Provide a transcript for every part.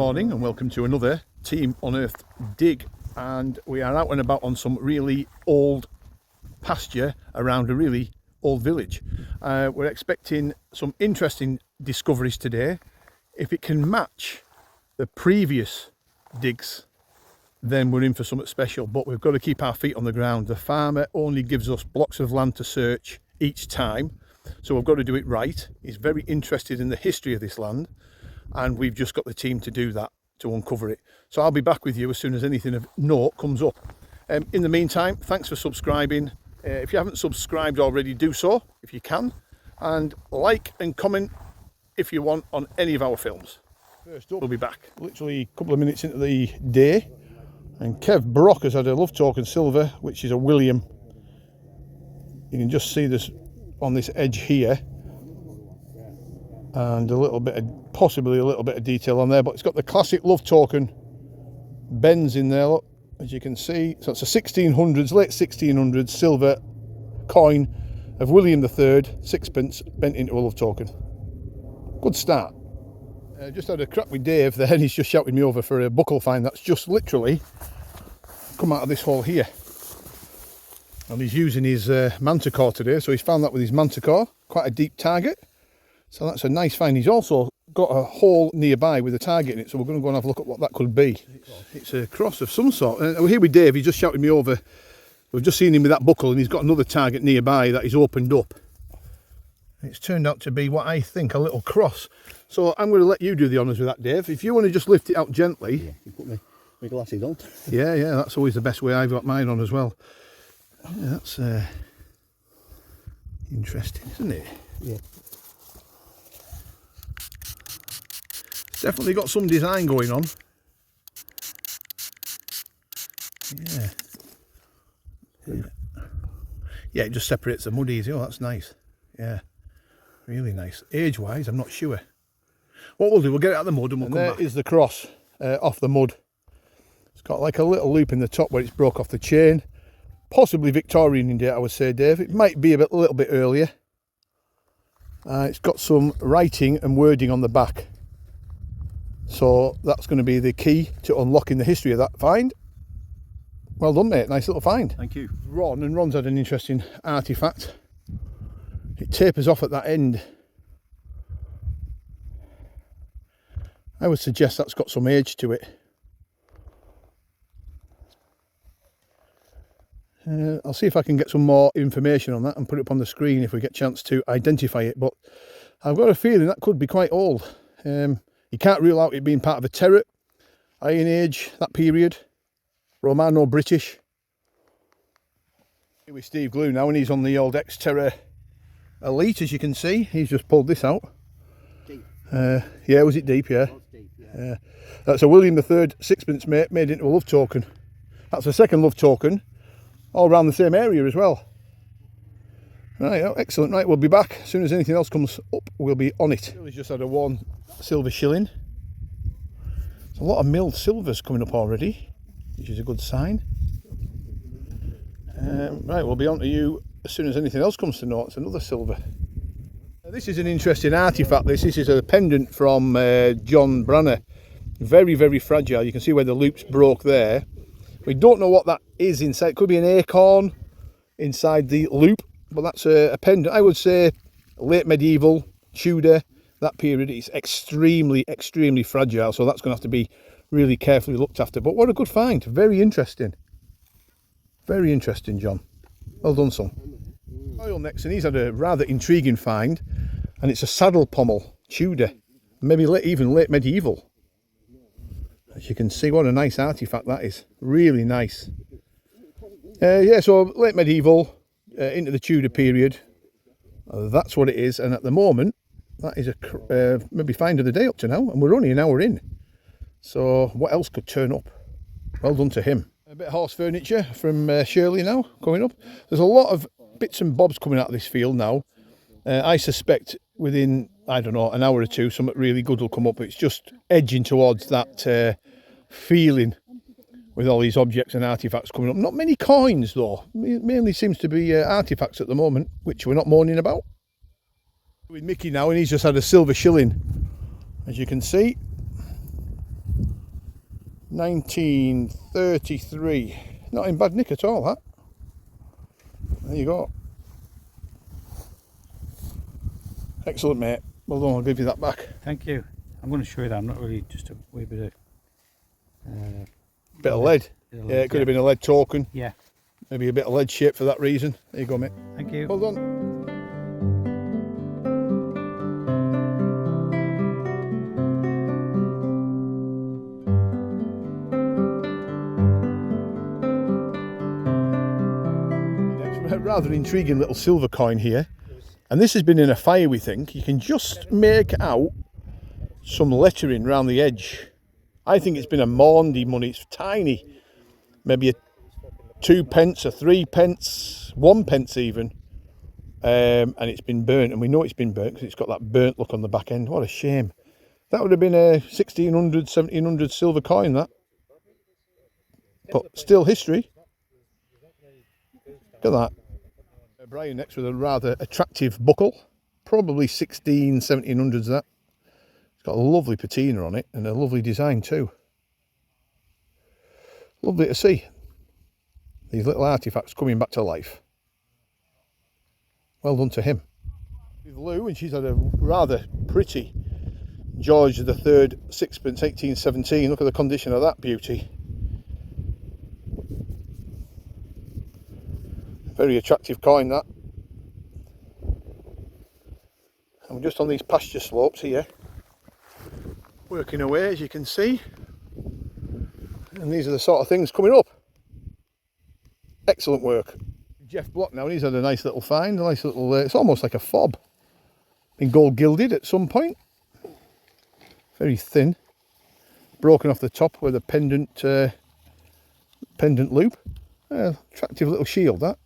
morning and welcome to another Team Unearthed dig, and we are out and about on some really old pasture around a really old village. We're expecting some interesting discoveries today. If it can match the previous digs, then we're in for something special, but we've got to keep our feet on the ground. The farmer only gives us blocks of land to search each time, so we've got to do it right. He's very interested in the history of this land, and we've just got the team to do that, to uncover it. So I'll be back with you as soon as anything of note comes up. In the meantime, thanks for subscribing. If you haven't subscribed already, do so if you can, and like and comment if you want on any of our films. First up, we'll be back literally a couple of minutes into the day, and Kev Brock has had a love token silver, which is a William. You can just see this on this edge here, and a little bit of, possibly a little bit of detail on there, but it's got the classic love token bends in there, look, as you can see. So it's a 1600s, late 1600s silver coin of William III, sixpence, bent into a love token. Good start. Just had a crack with Dave there, and he's just shouting me over for a buckle find that's just literally come out of this hole here, and he's using his manticore today, so he's found that with his manticore, quite a deep target. So that's a nice find. He's also got a hole nearby with a target in it, so we're going to go and have a look at what that could be. It's a cross of some sort. We're here with Dave. He just shouted me over. We've just seen him with that buckle, and he's got another target nearby that he's opened up. It's turned out to be what I think a little cross. So I'm going to let you do the honours with that, Dave. If you want to just lift it out gently. Yeah, you put my glasses on. Yeah, that's always the best way. I've got mine on as well. Yeah, that's interesting, isn't it? Yeah. Definitely got some design going on. Yeah, it just separates the mud easy. Oh, that's nice. Yeah, really nice. Age-wise, I'm not sure. What we'll do, we'll get it out of the mud and we'll come back. There is the cross off the mud. It's got like a little loop in the top where it's broke off the chain. Possibly Victorian in date, I would say, Dave. It might be a little bit earlier. It's got some writing and wording on the back. So that's going to be the key to unlocking the history of that find. Well done, mate. Nice little find. Thank you. Ron's had an interesting artefact. It tapers off at that end. I would suggest that's got some age to it. I'll see if I can get some more information on that and put it up on the screen if we get a chance to identify it, but I've got a feeling that could be quite old. You can't rule out it being part of a turret, Iron Age, that period, Romano-British. Here with Steve Glue now, and he's on the old Xterra Elite, as you can see. He's just pulled this out. Deep. Yeah, was it deep? Yeah. Deep, yeah. That's a William III sixpence, mate, made into a love token. That's the second love token, all around the same area as well. Right, oh, excellent. Right, we'll be back as soon as anything else comes up. We'll be on it. He's just had a 1 silver shilling. There's a lot of milled silvers coming up already, which is a good sign. Right, we'll be on to you as soon as anything else comes to note. It's another silver. This is an interesting artefact. This is a pendant from John Branner. Very, very fragile. You can see where the loops broke there. We don't know what that is inside. It could be an acorn inside the loop, but that's a pendant. I would say late medieval, Tudor, that period. It's extremely, extremely fragile, so that's going to have to be really carefully looked after. But what a good find. Very interesting. Very interesting, John. Well done, son. Oil next, and he's had a rather intriguing find, and it's a saddle pommel, Tudor, maybe even late medieval. As you can see, what a nice artefact that is. Really nice. Yeah, so late medieval into the Tudor period. That's what it is, and at the moment, that is a maybe find of the day up to now, and we're only an hour in. So what else could turn up? Well done to him. A bit of horse furniture from Shirley now, coming up. There's a lot of bits and bobs coming out of this field now. I suspect within, I don't know, an hour or two, something really good will come up. It's just edging towards that feeling with all these objects and artefacts coming up. Not many coins though. It mainly seems to be artefacts at the moment, which we're not moaning about. With Mickey now, and he's just had a silver shilling, as you can see. 1933. Not in bad nick at all, that. There you go. Excellent, mate. Well done, I'll give you that back. Thank you. I'm going to show you that. I'm not really just a wee bit of Bit of lead. Yeah, it could have been a lead token. Yeah. Maybe a bit of lead shape for that reason. There you go, mate. Thank you. Well done. Rather intriguing little silver coin here, and this has been in a fire. We think you can just make out some lettering around the edge. I think it's been a Maundy money. It's tiny, maybe a 2 pence, a 3 pence, 1 pence even, and it's been burnt, and we know it's been burnt because it's got that burnt look on the back end. What a shame. That would have been a 1600, 1700 silver coin, that, but still history. Look at that. Brian next with a rather attractive buckle, probably 1700s that. It's got a lovely patina on it and a lovely design too. Lovely to see these little artefacts coming back to life. Well done to him. With Lou, and she's had a rather pretty George III sixpence 1817. Look at the condition of that beauty. Very attractive coin, that. And we're just on these pasture slopes here, working away, as you can see, and these are the sort of things coming up. Excellent work. Jeff Block now, and he's had a nice little find, a nice little, it's almost like a fob, been gold gilded at some point, very thin, broken off the top with a pendant loop. Attractive little shield, that.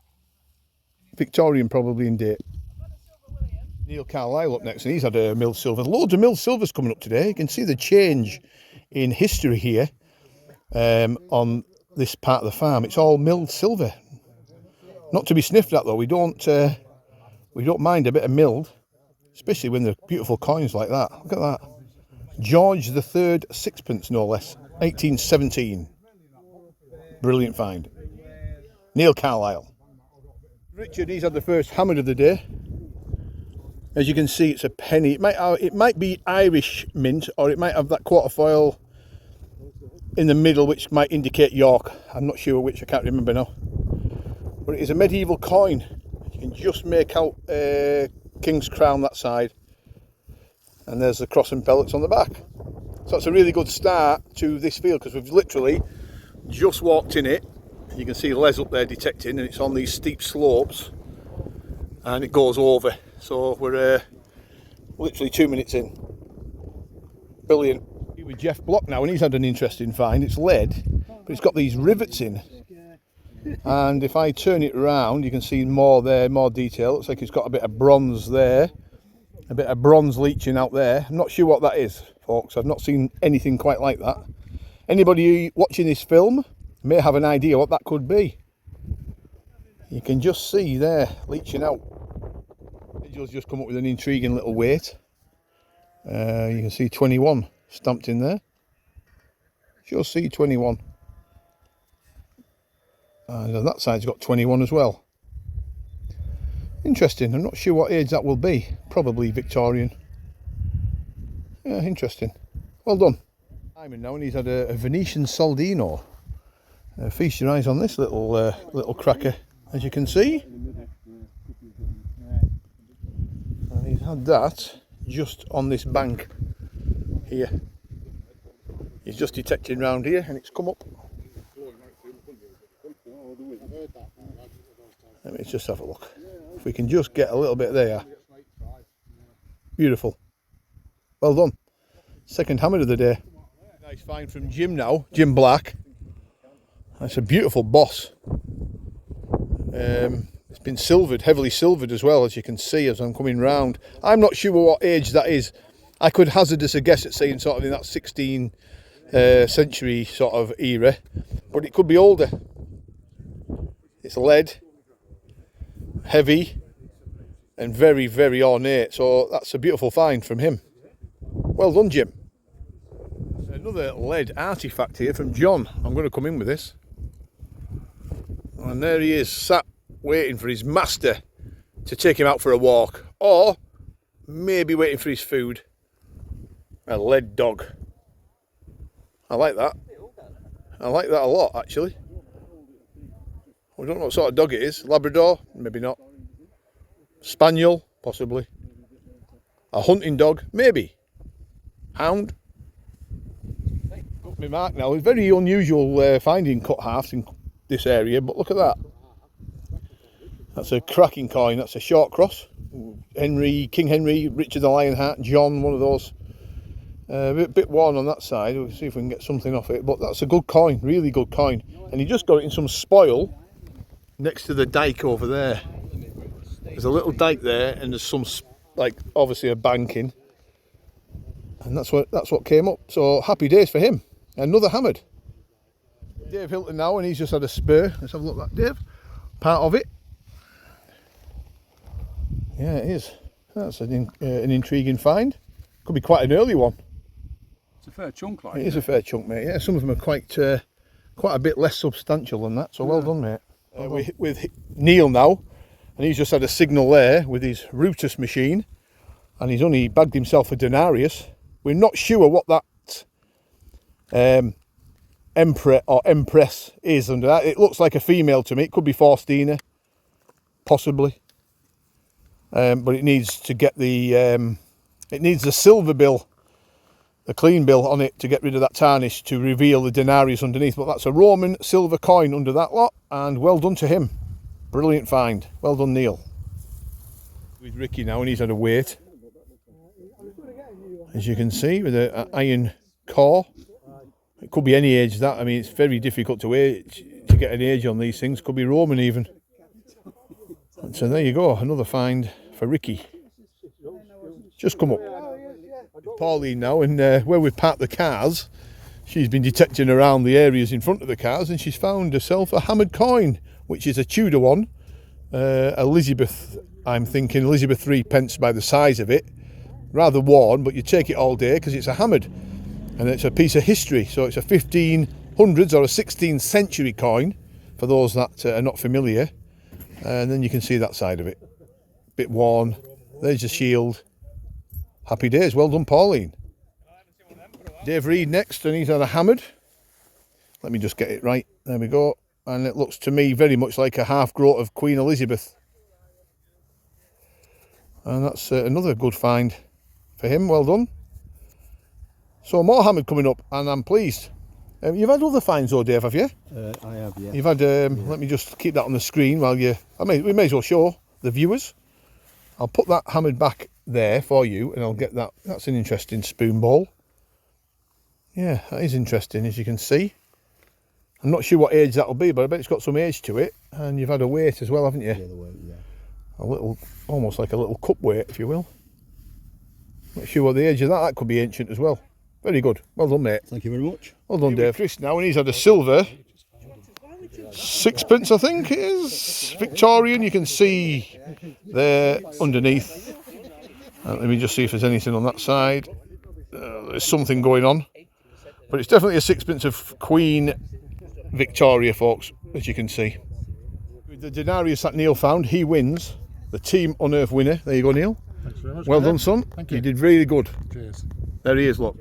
Victorian probably in date. Neil Carlisle up next, and he's had a milled silver. Loads of milled silvers coming up today. You can see the change in history here on this part of the farm. It's all milled silver. Not to be sniffed at though. We don't mind a bit of milled, especially when they're beautiful coins like that. Look at that. George III sixpence, no less, 1817. Brilliant find. Neil Carlisle. Richard, he's had the first hammered of the day. As you can see, it's a penny. It might be Irish mint, or it might have that quarter foil in the middle, which might indicate York. I'm not sure which, I can't remember now. But it is a medieval coin. You can just make out King's Crown that side, and there's the cross and pellets on the back. So it's a really good start to this field, because we've literally just walked in it. You can see Les up there detecting, and it's on these steep slopes, and it goes over. So we're literally 2 minutes in. Brilliant. With Jeff Block now, and he's had an interesting find. It's lead, but it's got these rivets in. And if I turn it around, you can see more there, more detail. Looks like it's got a bit of bronze there, a bit of bronze leaching out there. I'm not sure what that is, folks. I've not seen anything quite like that. Anybody watching this film may have an idea what that could be. You can just see there leaching out. It's just come up with an intriguing little weight. You can see 21 stamped in there. Just see 21. And on that side's got 21 as well. Interesting. I'm not sure what age that will be. Probably Victorian. Yeah, interesting. Well done. Simon now, and he's had a Venetian Salino. Feast your eyes on this little cracker, as you can see. And he's had that just on this bank here. He's just detecting round here, and it's come up. Let me just have a look. If we can just get a little bit there. Beautiful. Well done. Second hammer of the day. Nice find from Jim now, Jim Black. That's a beautiful boss. It's been silvered, heavily silvered as well, as you can see as I'm coming round. I'm not sure what age that is. I could hazard a guess at saying sort of in that 16th century sort of era, but it could be older. It's lead, heavy, and very, very ornate. So that's a beautiful find from him. Well done, Jim. Another lead artefact here from John. I'm going to come in with this. And there he is, sat waiting for his master to take him out for a walk. Or maybe waiting for his food. A lead dog. I like that. I like that a lot, actually. We don't know what sort of dog it is. Labrador? Maybe not. Spaniel? Possibly. A hunting dog? Maybe. Hound? Got me mark now. It's very unusual finding cut halves in this area, but look at that. That's a cracking coin. That's a short cross. Henry, King Henry, Richard the Lionheart, John, one of those. A bit worn on that side. We'll see if we can get something off it, but that's a good coin, really good coin. And he just got it in some spoil next to the dike over there. There's a little dike there, and there's some, like, obviously a banking, and that's what came up. So happy days for him. Another hammered. Dave Hilton now, and he's just had a spur. Let's have a look at that, Dave. Part of it. Yeah, it is. That's an intriguing find. Could be quite an early one. It's a fair chunk, like. It is a fair chunk, mate. Yeah, some of them are quite a bit less substantial than that. So well done, mate. With Neil now, and he's just had a signal there with his Rutus machine, and he's only bagged himself a Denarius. We're not sure what that Emperor or Empress is under that. It looks like a female to me. It could be Faustina, possibly, but it needs to get the it needs the silver bill, the clean bill on it to get rid of that tarnish to reveal the Denarius underneath. But that's a Roman silver coin under that lot, and well done to him. Brilliant find. Well done, Neil. With Ricky now, and he's had a weight, as you can see, with an iron core. It could be any age, that. I mean, it's very difficult to get an age on these things. Could be Roman even. So there you go, another find for Ricky. Just come up. Pauline now, and where we've parked the cars, she's been detecting around the areas in front of the cars, and she's found herself a hammered coin, which is a Tudor one. Elizabeth, I'm thinking Elizabeth III pence by the size of it. Rather worn, but you take it all day because it's a hammered. And it's a piece of history, so it's a 1500s or a 16th century coin, for those that are not familiar. And then you can see that side of it. Bit worn. There's the shield. Happy days. Well done, Pauline. Dave Reed next, and he's had a hammered. Let me just get it right. There we go. And it looks to me very much like a half groat of Queen Elizabeth. And that's another good find for him. Well done. So more hammered coming up, and I'm pleased. You've had other finds though, Dave, have you? I have, yeah. You've had, let me just keep that on the screen while you, we may as well show the viewers. I'll put that hammered back there for you, and I'll get that. That's an interesting spoon bowl. Yeah, that is interesting, as you can see. I'm not sure what age that'll be, but I bet it's got some age to it. And you've had a weight as well, haven't you? Yeah, the weight, yeah. A little, almost like a little cup weight, if you will. Not sure what the age of that. That could be ancient as well. Very good. Well done, mate. Thank you very much. Well done, Dave. Chris now, and he's had a silver sixpence, I think it is. Victorian, you can see there underneath. Let me just see if there's anything on that side. There's something going on. But it's definitely a sixpence of Queen Victoria, folks, as you can see. With the Denarius that Neil found, he wins. The Team Unearthed winner. There you go, Neil. Thanks very much. Well done, son. Thank you. You did really good. Cheers. There he is, look.